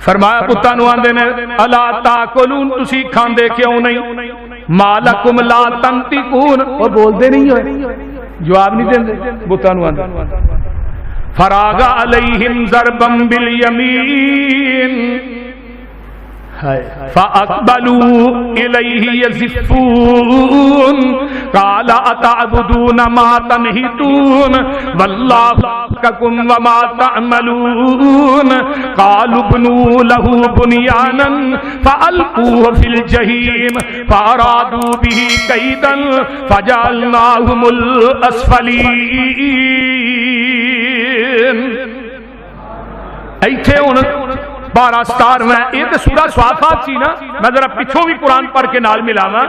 فرمایا پتاں نوں آندے نے الا تاکلون تسی کھاندے کیوں نہیں مالکم لا تنطقون او بولدے نہیں ہوئے جواب نہیں دیندے بتاں نوں آندے فراغ علیہم ضربا بالیمین فاقبلوا الیہ یزفون قال اتعبدون ما تنحتون واللہ یحکم وما تعملون قالوا ابنوا له بنیانا فالقوه فی الجحیم فارادوا به کیدا فجعلناهم الاسفلین ایتھے ہن 12 میں یہ تو سورہ صافات سی نا میں ذرا پچھوں بھی قرآن پڑھ کے نال ملاواں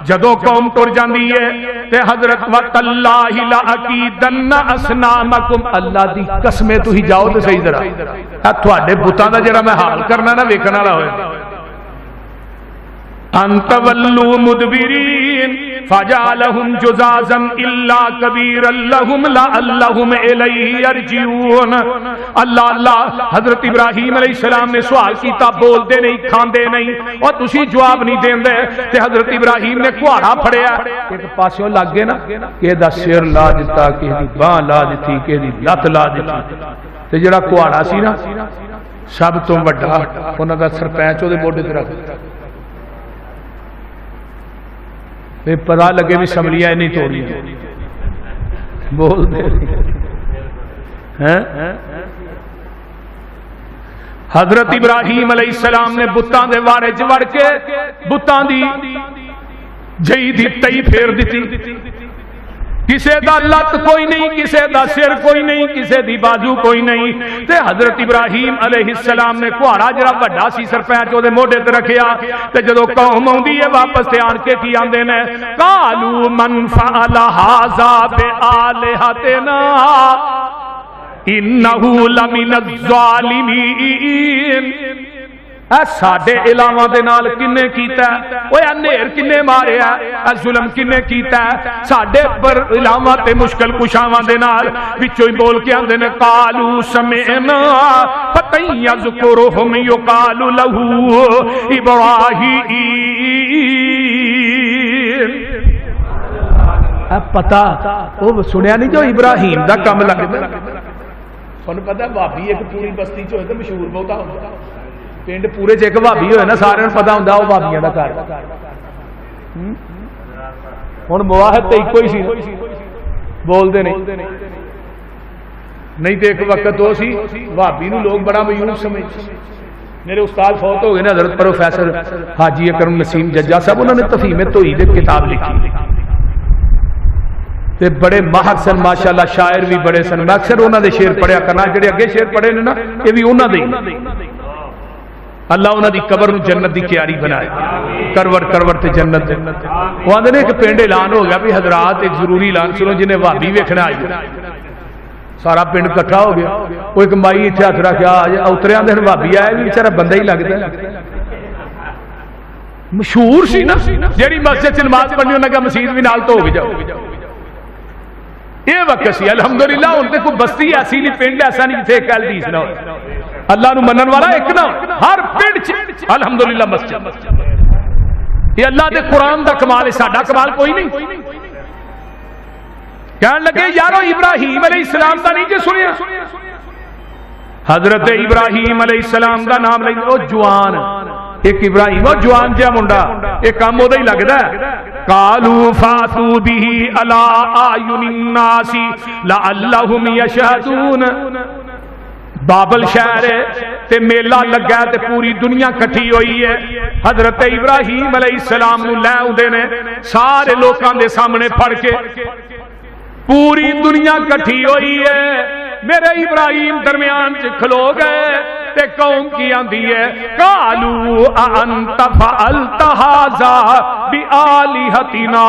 جدوں قوم ٹر جاندی ہے تے حضرت وتاللہ لاکیدن اسنامکم اللہ دی قسمیں تو ہی جاؤ تے صحیح ذرا تواڈے بتاں دا جڑا میں حال کرنا نا ویکھن والا ہوئے انت ولوا مدبرین فجعلهم جزازا الا کبیرا لهم لعلهم الیہ یرجعون اللہ اللہ حضرت ابراہیم علیہ السلام نے سوال کیتا بول دے نہیں کھاندے نہیں اور تسی جواب نہیں دیندے تے حضرت ابراہیم نے کہاڑا پھڑیا ایک پاسوں لگ گئے نا کہ دا سر لا دتا کہ دی باں لا دتی کہ دی لت لا دتی تے جڑا کہاڑا سی نا سب تو بڑا انہاں دا سرپنچ او دے موڈے تے رکھ پتا لگے بھی سملیاں نہیں توڑی بول دے حضرت ابراہیم علیہ السلام نے بتاں دے وارے وڑ کے بتاں دی جئی دی تئی پھیر دیتی کسے دا لت کوئی نہیں کسے دا سر کوئی نہیں کسے دی بازو کوئی نہیں تے حضرت ابراہیم علیہ السلام نے کہاڑا جڑا بڑا سی سرپنچ او دے موڈے تے رکھیا تے جدوں قوم اوندی ہے واپس تے آن کے کی آندے نے قالوا من فعل ھذا بآلہتنا انہ لمن الظالمین اے ساڈے علاواں دے نال کنے کیتا ہے اوے انیر کنے ماریا اے ظلم کنے کیتا ہے ساڈے پر علاواں تے مشکل کشاواں دے نال وچوں ہی بول کے آندے نے قالوا سمعنا فتى يذكرهم يقال له ابراہیم اب پتہ او سنیا نہیں جو ابراہیم دا کم لگدا سن پتہ بھابی ایک پوری بستی چ ہوئے تے مشہور بہتا ہوندا پنڈ پورے چ ایک بھابی ہوئے نا سارے پتا ہوں وہ بھابیاں کا گھر ہوں مواہد تو ایک ہی سی بولتے نہیں تو ایک وقت وہ سی بھابی نو لوگ بڑا مایوس سمجھتے میرے استاد فوت ہو گئے نا حضرت پروفیسر حاجی اکرم نسیم ججا صاحب انہوں نے تفہیم توحید کی کتاب لکھی تے بڑے ماہر سن ماشاءاللہ شاعر بھی بڑے سن میں اکثر انہوں نے شعر پڑھیا کرنا جڑے اگے شعر پڑھے نے نا یہ بھی انہوں نے اللہ انہوں دی قبر نو جنت دی کیاری بنائے کرور تے جنت وہ آندے نے ایک پنڈ اعلان ہو گیا بھی حضرات ایک ضروری اعلان سنو جنہیں بھابی ویکھنا آئی سارا پنڈ کٹھا ہو گیا وہ ایک مائی اتنے ہاتھ رکھا اترے آدھے بھابی آیا بھی بیچارہ بندہ ہی لگتا ہے مشہور سی نا جیڑی مسجد نماز پڑھنی انہوں نے کہا مسجد بھی نال تو ہو جاؤ یہ وقت سی الحمدللہ ان تے کوئی بستی ایسی نہیں پنڈ ایسا نہیں جتھے ایک حدیث نہ ہو اللہ نو منن والا ایک نہ ہر پنڈ الحمدللہ مسجد یہ اللہ دے قرآن دا کمال ہے ساڈا کمال کوئی نہیں کہنے لگے یارو ابراہیم علیہ السلام دا نہیں جے سنیا حضرت ابراہیم علیہ السلام دا نام لے او جوان ایک ابراہیم او جوان جا منڈا ایک کام ہو دا ہی لگدا ہے قالوا فاتوا به على اعين الناس لعلهم يشهدون بابل شہر تے میلہ لگا تے پوری دنیا کٹھی ہوئی ہے حضرت ابراہیم علیہ السلام نو لے اوندے نے سارے لوکاں دے سامنے پھڑ کے پوری دنیا کٹھی ہوئی ہے میرے ابراہیم درمیان چ کھلو گئے تے قوم کی آندی ہے قالوا انت فعلت هذا بآلہتنا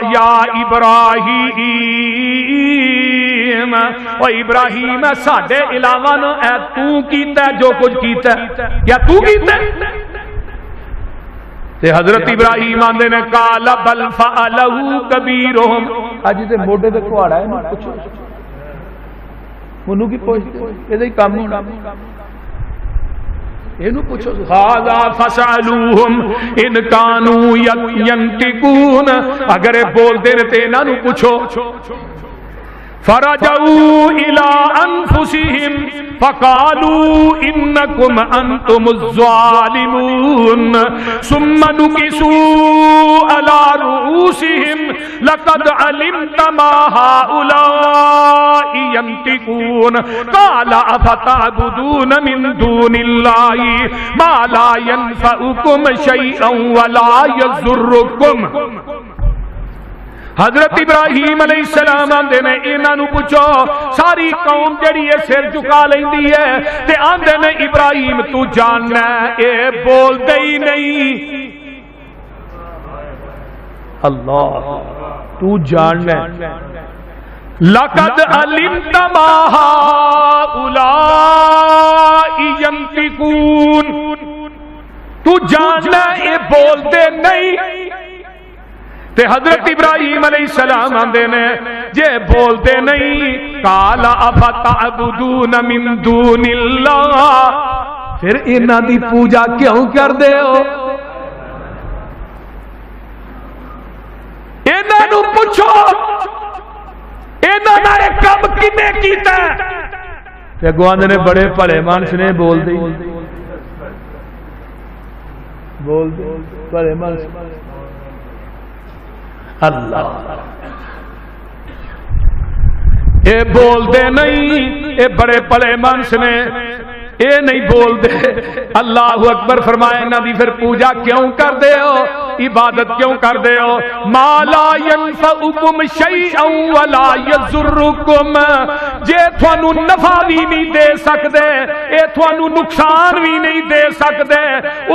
یا ابراہیم او ابراہیم ساڈے علاوہ نو اے تو کیتا جو کچھ کیتا یا تو کیتا تے حضرت ابراہیم آندے نے قال بل فعلہ کبیرہم اج تے موڈے تے کھواڑا ہے نا کچھ انہوں کی پوچھ یہ کام ہونا اینو پوچھو ھذا فسألوہم ان کانوا ینطقون، اگر یہ بول دے تے انہاں نو پوچھو. فرجعوا الى انفسهم فقالوا انکم انتم الظالمون ثم نكسوا على رؤوسهم لقد علمت ما هؤلاء ينطقون قال افتعبدون من دون الله ما لا ينفعكم شيئا ولا يضركم. حضرت ابراہیم علیہ السلام آندے نے انہاں نو پوچھو، ساری قوم جڑی ہے سر جھکا لیندی ہے تے آندے نے ابراہیم تو جاننا اے بول دے ہی نہیں. اللہ تو جاننا لقد علمت ما هؤلاء ينطقون، تو جاننا اے بول دے نہیں. تے حضرت ابراہیم علیہ السلام آندے نے جے بول دے نہیں قال افتعبدون من دون اللہ، پھر انہاں دی پوجا کیوں کر دے ہو؟ انہاں نو پوچھو انہاں دا کم کنے کیتا ہے؟ تے گواندے نے بڑے بھلے مانس نے بول دے بھلے مانس. اللہ اے بول دے نہیں، اے بڑے بڑے منس نے اے نہیں بول دے. اللہ اکبر فرمائے انہاں دی پھر پوجا کیوں کر دے ہو، عبادت کیوں کر دے ہو؟ ما لا ينفعكم شيئا ولا يضركم، جے تھانو نفع بھی نہیں دے سکدے اے تھانو نقصان بھی نہیں دے سکدے.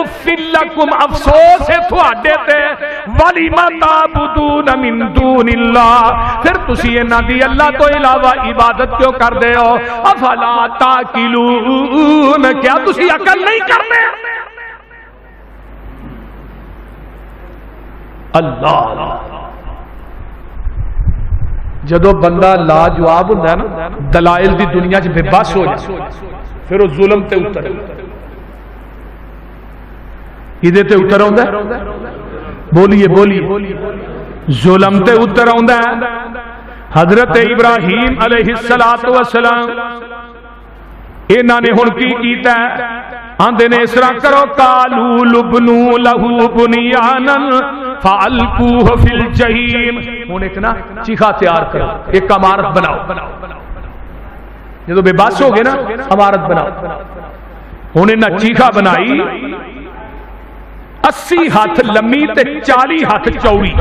اف لکم، افسوس ہے تھوڑے تے. وَلِمَ تَعْبُدُونَ مِن دُونِ اللَّهِ، پھر تسی انہاں دی اللہ تو علاوہ عبادت کیوں کر دے ہو؟ افلا تاکلون، کیا تسی عقل نہیں کرنے؟ اللہ جدو بندہ لاجواب ہوندا ہے نا، دلائل دی دنیا چ بے بس ہو جائے، پھر وہ ظلم تے اتر کدے تے اتر آوندا ہے؟ بولیے ظلم تے اتر آوندا ہے. حضرت ابراہیم علیہ السلام انہاں نے ہن کی کیتا ہے؟ آندے نے اس طرح کرو، قالوا لبنوا له بنيانا فالقوه في الجحيم. ہن ایک نا چیخا تیار کرو، ایک عمارت بناؤ. جدو بے بس ہو گئے نا عمارت بناؤ. ہن انہاں چیخا بنائی 80 ہاتھ لمبی تے 40 ہاتھ چوڑی،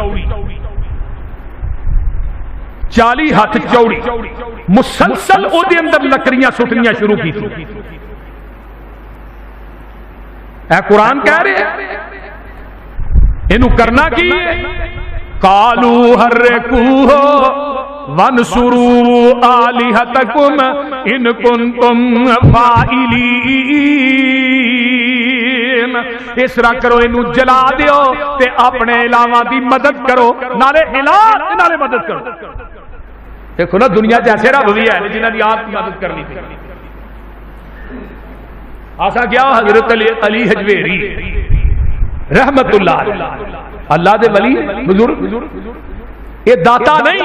40 ہاتھ چوڑی مسلسل او دے اندر لکڑیاں سٹنیاں شروع کی تھی. اے قرآن کہہ رہے ہیں انہوں کرنا کی قالو حرکوہ وانصروا آلہتکم ان کنتم فاعلین. اس طرح کرو انہوں جلا دیو تے اپنے علاوہ دی مدد کرو، نالے علاج نالے مدد کرو. دیکھو نا دنیا جیسے رب بھی ہے جنہاں دی آپ کی مدد کرنی تھی. آسا کیا حضرت علی حجویری رحمت اللہ اللہ دے ولی بزرگ، یہ داتا نہیں.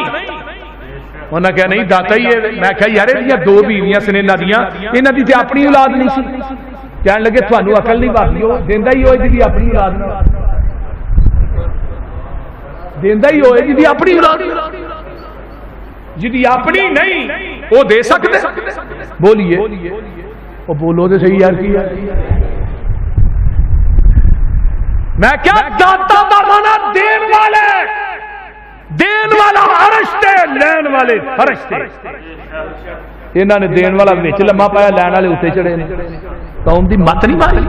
انہوں نے کہا نہیں داتا ہی ہے. میں کہا یار یہ 2 بیویاں سنے انہاں دی تے اپنی اولاد نہیں سی. کہنے لگے تھانو عقل نہیں باقی ہو دیندا ہی ہوئے جی اپنی اولاد نہ دیندا ہی ہوئے جی اپنی اولاد جی اپنی نہیں وہ دے سکتے. بولیے وہ بولو تو صحیح یار کی میں کیا داتا دا مانا دین والے، دین والا فرشتے لین والے فرشتے. انہوں نے دین والا وچ لمحہ پایا، لین والے اتنے چڑھے نے. قوم دی مت نہیں ماری.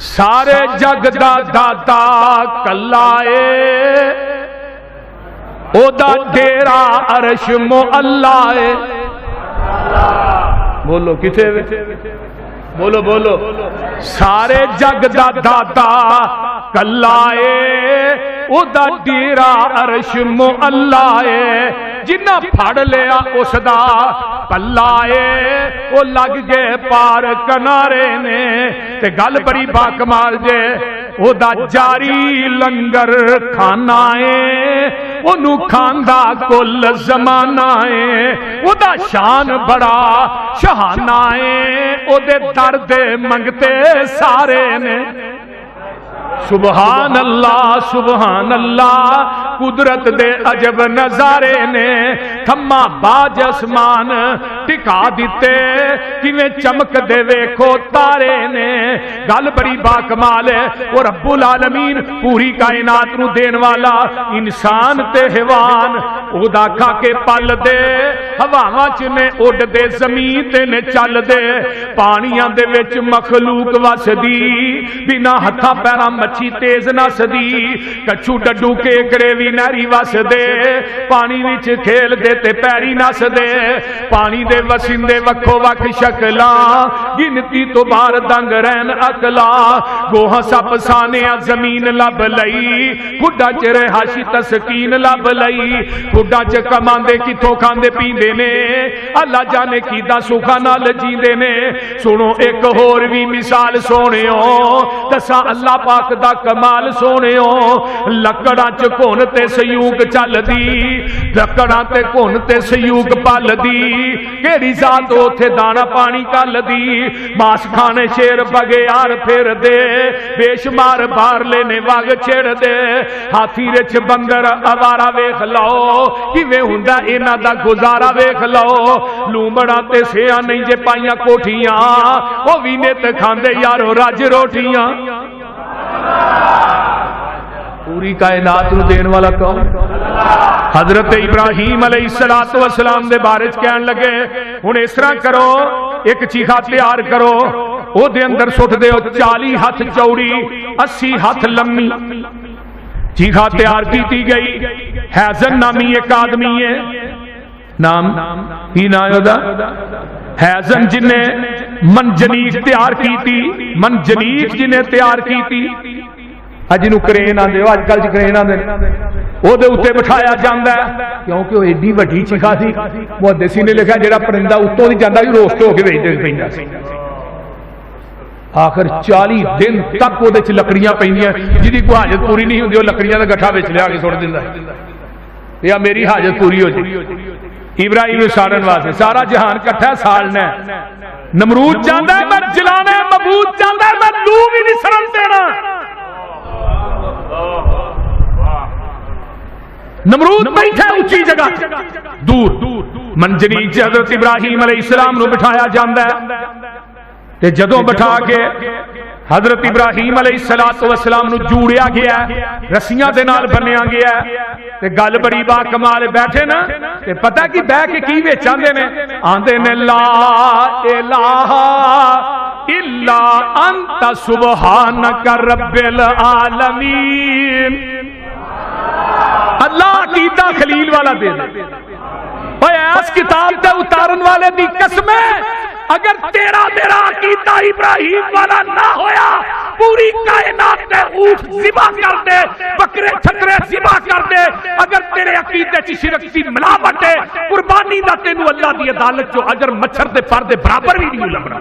سارے جگ دا داتا کلا اے، او دا ڈیرا عرش معلا اے. بولو کسے بولو بولو. سارے جگ دا داتا کلا اے، او دا ڈیرا عرش معلا اے. جنہ پھڑ لیا اس دا پلا اے، وہ لگ گئے پار کنارے نے تے گل بڑی با کمال جے او دا جاری لنگر کھانا ہے اونوں کھاندا کل زمانہ ہے او دا شان بڑا شہانہ ہے او دے درد منگتے سارے نے سبحان اللہ قدرت دے عجب نظارے نے تھما باج اسمان ٹکا دیتے کیویں چمک دے ویکھو تارے نے گل بڑی با کمال ہے وہ رب العالمین پوری کائنات نو دین والا انسان تے حیوان ادا کھا کے پل دے ہواواں چ نے اڈ دے زمین تے نے چل دے پانیاں دے وچ مخلوق وسدی بنا ہتھاں پیراں مچھی تیز نسدی کچھو ڈڈو کیکڑے وی نہری وس دے پانی وچ کھیل دے تے پیری نس دے پانی دے وسندے وکھو وکھ شکلاں گنتی تو بار دنگ رہن اکلا گوہاں سپ سانیاں زمین لب لئی کھڈا چ رہائشی تسکین لب لئی کھڈا چ کماندے کتھوں کھاندے پیندے نے اللہ جانے کیدا سکھا نال جیندے نے سنو ایک ہور وی مثال سونےو دساں اللہ پاک دا کمال سونےو لکڑاں چ کون تے سیوگ چل دی لکڑاں تے کون تے سیوگ پل دی کیڑی ذات اوتھے دانا پانی کل دی ماس کھانے شیر بگیار پھر دے بے شمار بار لینے واگ چھڑ دے ہاتھی رچ بندر اوارا ویکھ لو کیویں ہوندا انہاں دا گزارا ویکھ لو لومڑا تے سیاں نہیں جے پائیاں کوٹھیاں او وینے تے کھاندے یارو رج روٹیاں پوری کائنات نو دین والا کون حضرت ابراہیم علیہ السلام دے بارے چ کہن لگے ہن اس طرح کرو ایک چیخا تیار کرو او دے اندر سٹ دیو 40 ہاتھ چوڑی 80 ہاتھ لمبی چیخا تیار کیتی گئی حیزن نامی ایک آدمی ہے نام ہی نہ ہودا حیزن جنہیں منجنیق تیار کیتی منجنیق جنہیں تیار کیتی اج نو کرین آندے اج کل جی کرین آندے او دے اوتے بٹھایا جاندا ہے کیونکہ وہ ایڈی وڈی چیخا سی محدثی نے لکھا جڑا پرندہ اتوں نہیں جاندا بھی روسٹ ہو کے ویچ پیندا سی آخر 40 دن تک وہ دے لکڑیاں پیندیاں جدی کوئی حاجت پوری نہیں ہوندی وہ لکڑیاں دا گٹھا وچ لیا کے سٹ دیندا یا میری حاجت پوری ہو جائے ابراہیم نو ساڑن واسطے سارا جہان کٹھا سالنا ہے نمرود چاہندا ہے میں جلانا ہے مبعوث چاہندا ہے میں لو بھی نہیں سرن دینا نمرود بیٹھا ہے اونچی جگہ دور منجنیق حضرت ابراہیم علیہ السلام نو بٹھایا جاندا ہے تے جدوں بٹھا کے حضرت ابراہیم علیہ السلام نو جوڑیا گیا رسیاں دے نال بنیا گیا تے گل بڑی با کمال بیٹھے نا تے پتہ کی بہ کے کی وچ آندے نے آندے نے لا الہ الا انت سبحانک رب العالمین اللہ عقیدہ خلیل والا دے دے اوے اس کتاب تے اتارن والے دی قسم ہے اگر تیرا میرا عقیدہ ابراہیم والا نہ ہویا پوری کائنات نے اونٹ ذبح کر دے بکرے چھکرے ذبح کر دے اگر تیرے عقیدے چ شرک دی ملاوٹ ہے قربانی دا تینوں اللہ دی عدالت جو اجر مچھر دے پر دے برابر بھی نہیں لبنا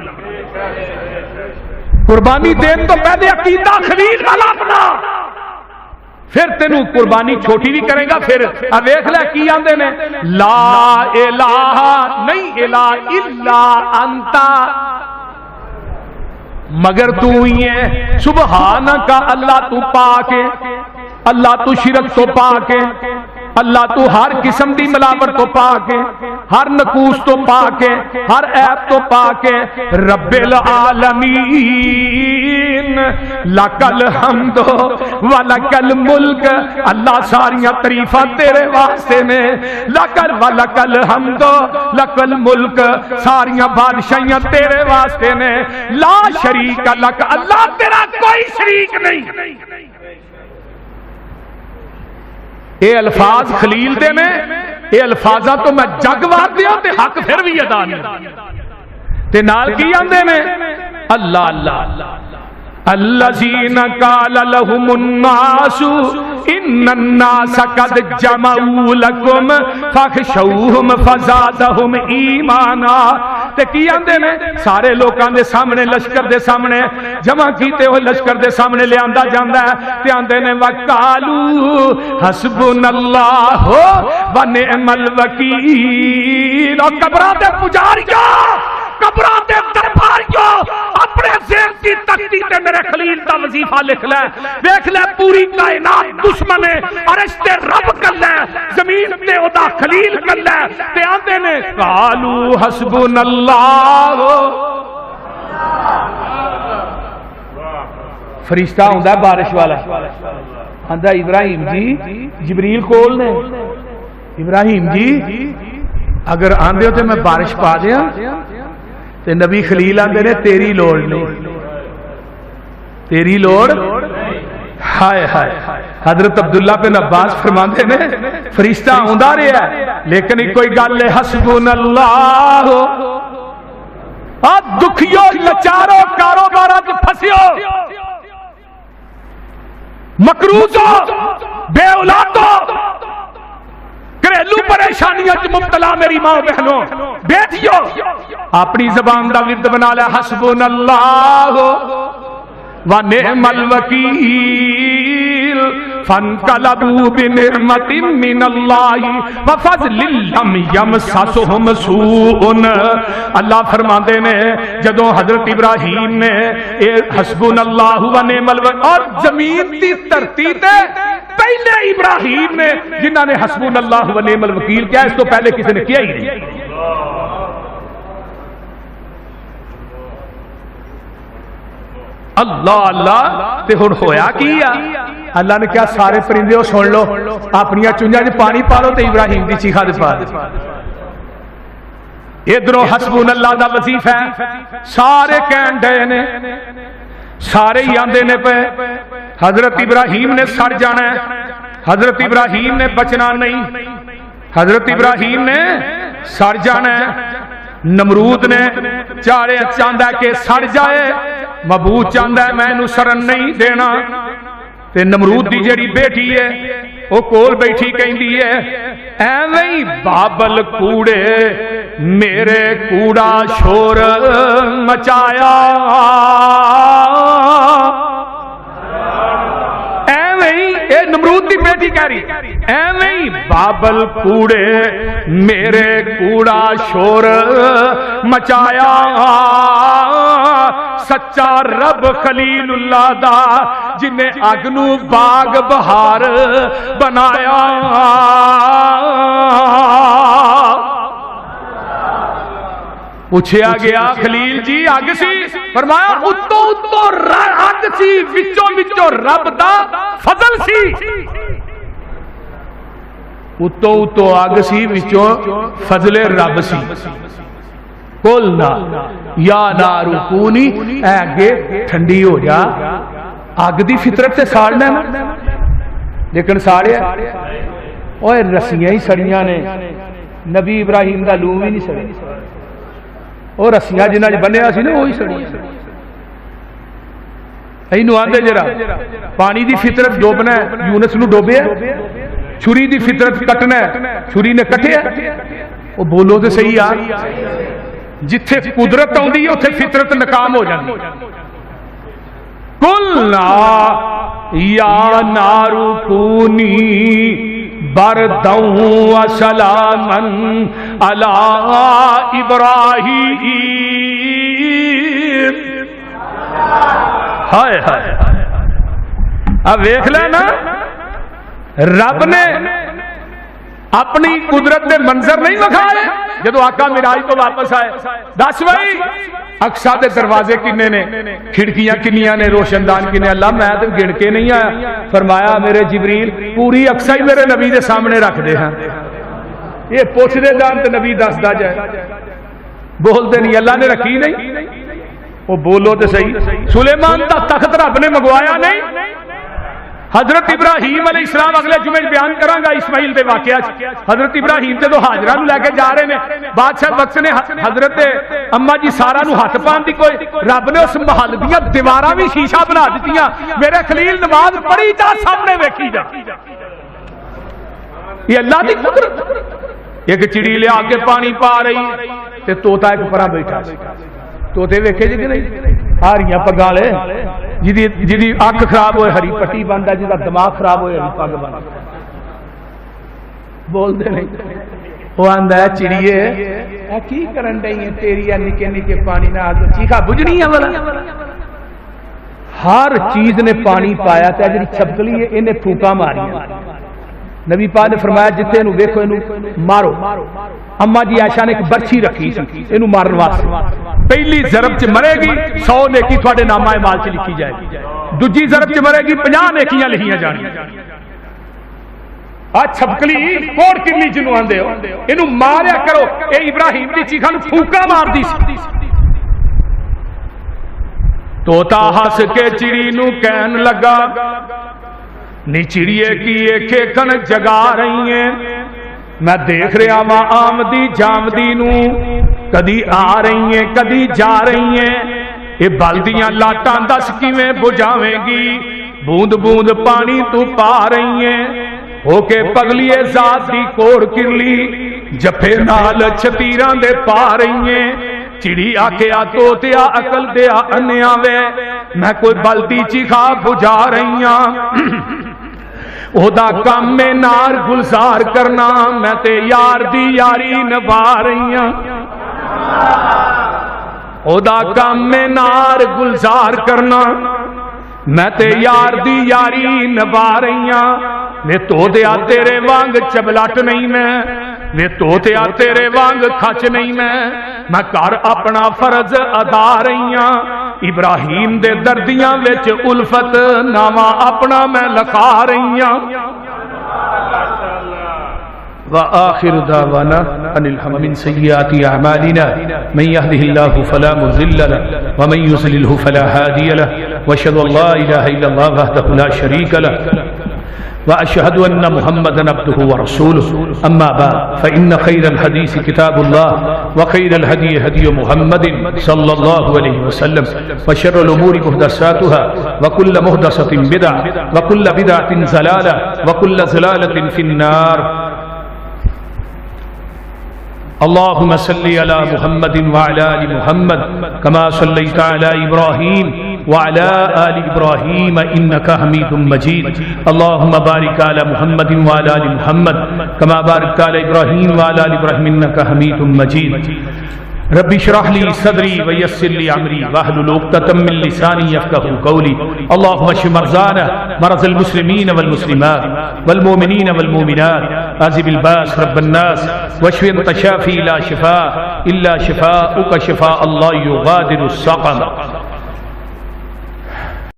قربانی دین تو پہلے عقیدہ خلیل والا اپنا پھر تینوں قربانی چھوٹی بھی کرے گا پھر ویکھ لے کی آندے نے لا الہ نہیں الہ الا انت مگر تو ہی ہے سبحانک اللہ تو پاک ہے اللہ تو شرک تو پاک ہے اللہ تو ہر قسم دی ملاوٹ تو پاک ہے ہر نقوص تو پاک ہے ہر عیب تو پاک ہے رب العالمین لک الحمد ولک الملک اللہ ساریاں تعریفاں تیرے واسطے نے لک الحمد لک الملک ساریاں بادشاہیاں تیرے واسطے نے لا شریک لک اللہ تیرا کوئی شریک نہیں اے الفاظ خلیل دے نے اے الفاظاں تو میں جگ وار دیا تے حق پھر بھی ادا نہیں تے نال کی آندے نے اللہ اللہ الذین قال لهم الناس ان الناس قد جمعوا لكم فاخشوهم فزادهم ایمانا تے کی آندے نے سارے لوکاں دے سامنے لشکر دے سامنے جمع کیتے ہوئے لشکر دے سامنے لے آندا جاندا ہے تے آندے نے وقالو حسبنا اللہ و نعم الوکیل اور قبراں دے پجاریوں قبراں دے درباریوں اپنے ذہن کی تختی تے میرے خلیل دا وظیفہ لکھ لے دیکھ لے پوری کائنات دشمن ہے عرش تے رب کر لے زمین تے او دا خلیل کر لے تے آندے نے قالو حسبنا اللہ فرشتہ ہوندا بارش والا آندا ابراہیم جی جبریل کول نے ابراہیم جی اگر آندے ہو تے میں بارش پا دیاں تے نبی خلیل آندے نے تیری لوڑ نہیں تیری لوڑ ہائے ہائے حضرت عبداللہ بن عباس فرماندے نے فرشتہ ہوندا رہیا ہے لیکن کوئی گل ہے حسبنا اللہ دکھیو لچارو کاروبارہ جو پھسیو مقروضو بے اولادو گھریلو پریشانیاں مبتلا میری ماں بہنوں بیٹھیو اپنی زبان دا ورد بنا لے حسبنا اللہ و نعم الوکیل فانقلبوا بنعمت من اللہ وفضل لم یمسسہم سوء اللہ فرماندے نے جدوں حضرت ابراہیم نے حسبنا اللہ و نعم الوکیل اور زمین دی دھرتی تے پہلے ابراہیم نے جنہاں نے حسبنا اللہ و نعم الوکیل کیا اس تو پہلے کسی نے کیا ہی نہیں اللہ اللہ تے ہن ہویا کیا اللہ نے کیا سارے پرندے ہو سن لو اپنی چنجاں وچ پانی پا لو تے ابراہیم دی چیخا دے پا دے ادھروں حسبنا اللہ دا وظیفہ ہے سارے کہن ڈے نے سارے ہی آندے نے پہ حضرت ابراہیم نے سڑ جانا ہے حضرت ابراہیم نے بچنا نہیں حضرت ابراہیم نے سڑ جانا ہے نمرود نے چارے چاندہ کہ سڑ جائے مبوت چاندہ ہے میں نو سرن نہیں دینا تے نمرود دی جڑی بیٹھی ہے وہ کول بیٹھی کہیں دی ہے ایویں بابل کوڑے میرے کوڑا شور مچایا اے نمرود دی بیٹی کہہ رہی ایویں بابل کوڑے میرے کوڑا شور مچایا سچا رب خلیل اللہ دا جنہیں اگنو باغ بہار بنایا پوچھیا گیا خلیل جی اگ سی فرمایا اتو اتو اگ سی وچوں وچوں رب دا فضل سی اتو اتو اگ سی وچوں فضل رب سی قلنا یا نارو کونی اے اگے ٹھنڈی ہو جا اگ دی فطرت سے ساڑنا ہے لیکن ساڑے اوہ رسیاں ہی سڑیاں نے نبی ابراہیم دا لوم ہی نہیں سڑی اور رسیاں جنہاں بنیا سی نا وہی سڑی اینو آندے جرا پانی دی فطرت ڈوبنا ہے یونس نو ڈوبے ہے چھری دی فطرت کٹنا ہے چھری نے کٹے ہے وہ بولو تے صحیح یار جتھے قدرت ہوندی ہے اتھے فطرت ناکام ہو جاندی قلنا یا نارو کونی برداً و سلاما علی ابراہیم ہائے ہائے اب دیکھ لینا رب نے اپنی قدرت دے منظر نہیں دکھائے جدو آقا معراج تو واپس آئے دس بھائی اقصا دے دروازے کنے نے کھڑکیاں کنیاں نے روشن دان کنے اللہ میں تو گن کے نہیں آیا فرمایا میرے جبریل پوری اقصا ہی میرے نبی دے سامنے رکھ دے ہیں یہ پوچھ دے جان تو نبی دس دا جائے بول دے نہیں اللہ نے رکھی نہیں وہ بولو تے صحیح سلیمان دا تخت رب نے منگوایا نہیں حضرت ابراہیم علیہ السلام اگلے جمعے بیان کراں گا اسماعیل دے واقعہ حضرت ابراہیم تے تو ہاجرہ نو لے کے جا رہے نے بادشاہ وقت نے حضرت اما جی سارا نو ہاتھ پان دی کوئی رب نے اس محل دیاں دیواراں بھی شیشہ بنا دتیاں میرے خلیل نماز پڑھی جا سامنے ویکھی جا یہ اللہ دی قدرت ایک چڑی لے آ کے پانی پا رہی تے توتا ایک پرا بیٹھا سی توتے ویکھے جی کہ نہیں ہاریاں پگاں والے جی اکھ خراب ہوئے ہری پٹی بنتا جی دماغ خراب ہوئے ہری پگ بنتا بولتے نہیں وہ آندا ہے چڑیے کی کرن ڈئی ہے تیری نکے نکے پانی نہ چیخا بجنی ہے والا ہر چیز نے پانی پایا تے جڑی چھپکلی ہے انہیں پھوکا ماری نبی پاک نے فرمایا جتے نو ویکھو اینو مارو اما جی عائشہ نے ایک برچھی رکھی سی اینو مارن واسطے پہلی ضرب چ مرے گی 100 نیکی تواڈے نامہ مال چ لکھی جائے گی دوجی ضرب چ مرے گی 50 نیکیاں لکھیاں جانیاں آ چھپکلی کوڑ کرلی جنوں آندے ہو اینو ماریا کرو اے ابراہیم دی چیخاں نو پھوکا مار دی سی توتا ہس کے چڑی نو کہن لگا نی چڑیے کی ایک کن جگا رہی ہیں میں دیکھ رہا ہاں آمدی جامدی نو کدی آ رہی ہیں کدی جا رہی ہیں یہ بلدیاں لاٹاں دس کیویں بجھاویں گی بوند بوند پانی تو پا رہی ہیں ہو کے پگلیے ذات دی کوڑ کرلی جفے نال چھتیراں دے پا رہی ہیں چڑی آکھیا توتیا عقل دیا انیا وے میں کوئی بلدی چیخا بجھا رہی ہاں او دا کام میں نار گلزار کرنا میں تے یار دی یاری نبھا رہی ہاں او دا کام میں نار گلزار کرنا میں تے یار دی یاری نبھا رہی ہاں میں تو دیا تیرے وانگ چبلٹ نہیں میں تو دیا تیرے وانگ کھچ نہیں میں کر اپنا فرض ادا رہی ہاں ابراہیم دے دردیاں وچ الفت ناما اپنا میں لکھا رہی ہاں وآخر دعوانا ان الحمد من سیئات اعمالنا من يهده الله فلا مضل له ومن يضلل فلا هادي له واشهد ان لا اله الا الله وحده لا شريك له واشهد ان محمدا عبده ورسوله اما بعد فان خير الحديث كتاب الله وخير الهدي هدي محمد صلى الله عليه وسلم وشر الامور محدثاتها وكل محدثة بدعة وكل بدعة ضلالة وكل ضلالة في النار اللهم صل على محمد وعلى ال محمد كما صليت على ابراهيم وعلى آل إبراهيم إنك حميد مجيد اللهم بارك على محمد وعلى آل محمد كما باركت على إبراهيم وعلى آل إبراهيم إنك حميد مجيد رب اشرح لي صدري ويسر لي امري واحلل عقدة من لساني يفقهوا قولي اللهم اشف مرضانا مرضى المسلمين والمسلمات والمؤمنين والمؤمنات اذهب الباس رب الناس واشف انت شافي لا شفاء الا شفاءك شفاء الله يغادر السقم